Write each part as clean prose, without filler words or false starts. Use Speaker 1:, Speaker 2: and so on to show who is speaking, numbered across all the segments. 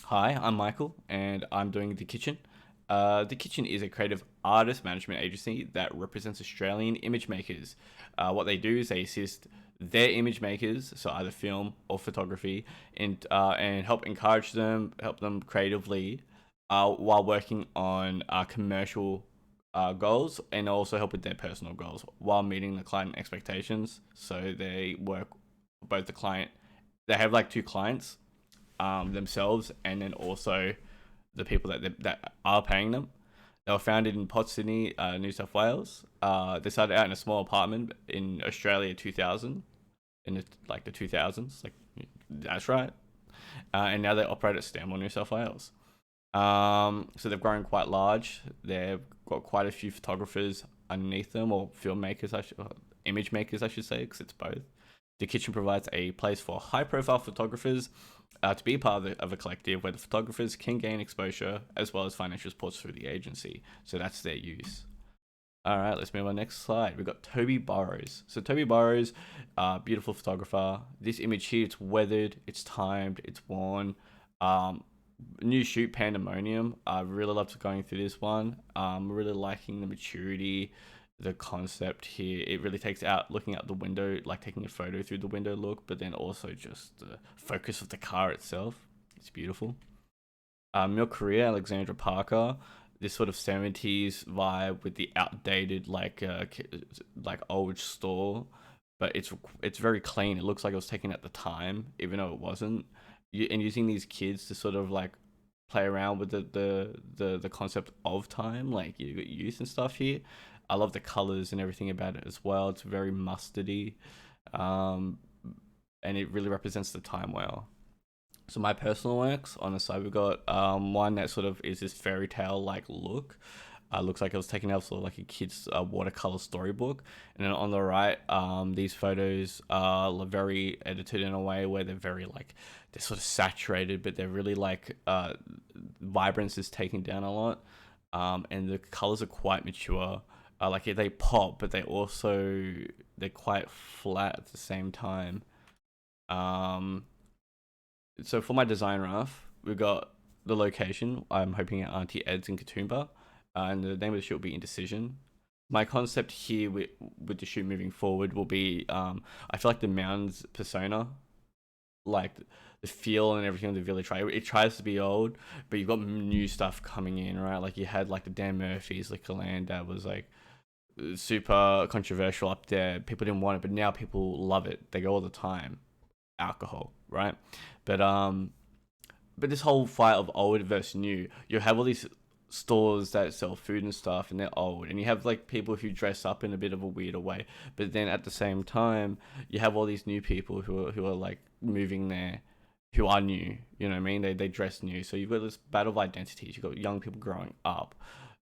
Speaker 1: Hi, I'm Michael, and I'm doing The Kitchen. The Kitchen is a creative artist management agency that represents Australian image makers. What they do is they assist their image makers, so either film or photography, and help encourage them, help them creatively, while working on commercial goals, and also help with their personal goals while meeting the client expectations. So they work both the client. They have like two clients themselves, and then also the people that are paying them. They were founded in Port Sydney, New South Wales. They started out in a small apartment in Australia 2000, in the 2000s. Like that's right. And now they operate at Stanmore, New South Wales. So they've grown quite large. They've got quite a few photographers underneath them, or filmmakers, image makers, I should say, because it's both. The Kitchen provides a place for high-profile photographers to be part of a collective where the photographers can gain exposure as well as financial support through the agency. So that's their use. All right, let's move on. Next slide. We've got Toby Burrows. So Toby Burrows, beautiful photographer. This image here, it's weathered, it's timed, it's worn. Um, New shoot Pandemonium. I really loved going through this one. Really liking the maturity, the concept here. It really takes out looking out the window, like taking a photo through the window look, but then also just the focus of the car itself. It's beautiful. Milk Korea, Alexandra Parker. This sort of 70s vibe with the outdated like old store, but it's very clean. It looks like it was taken at the time, even though it wasn't. And using these kids to sort of like play around with the concept of time, like you got youth and stuff here. I love the colors and everything about it as well. It's very mustardy, um, and it really represents the time well. So my personal works on the side, we've got one that sort of is this fairy tale like look. Looks like it was taken out of sort of like a kid's watercolor storybook. And then on the right, these photos are very edited in a way where they're very like they're sort of saturated, but they're really like vibrance is taken down a lot, and the colors are quite mature. Like they pop, but they're quite flat at the same time. Um, so for my design rough, we've got the location. I'm hoping at Auntie Ed's in Katoomba, and the name of the shoot will be Indecision. My concept here with the shoot moving forward will be I feel like the mountains persona, like the feel and everything of the village, right? It tries to be old, but you've got new stuff coming in, right? Like you had like the Dan Murphy's Liquorland that was like super controversial up there. People didn't want it, but now people love it. They go all the time. Alcohol, right? But but this whole fight of old versus new, you have all these stores that sell food and stuff, and they're old, and you have like people who dress up in a bit of a weirder way. But then at the same time, you have all these new people who are like moving there, who are new. You know what I mean? They dress new, so you've got this battle of identities. You've got young people growing up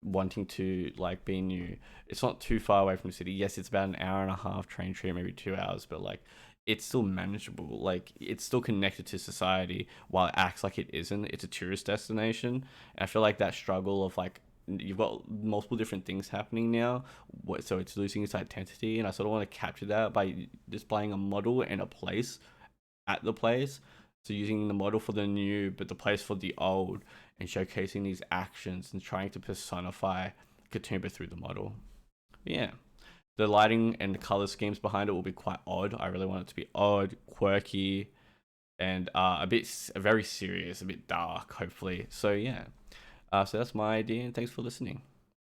Speaker 1: wanting to like be new. It's not too far away from the city. Yes, it's about an hour and a half train trip, maybe 2 hours, but like it's still manageable. Like it's still connected to society while it acts like it isn't. It's a tourist destination. And I feel like that struggle of like you've got multiple different things happening now, so it's losing its identity. And I sort of want to capture that by displaying a model and a place at the place. So using the model for the new, but the place for the old, and showcasing these actions and trying to personify Katoomba through the model. Yeah, the lighting and the color schemes behind it will be quite odd. I really want it to be odd, quirky, and very serious, a bit dark, hopefully. So yeah, so that's my idea, and thanks for listening.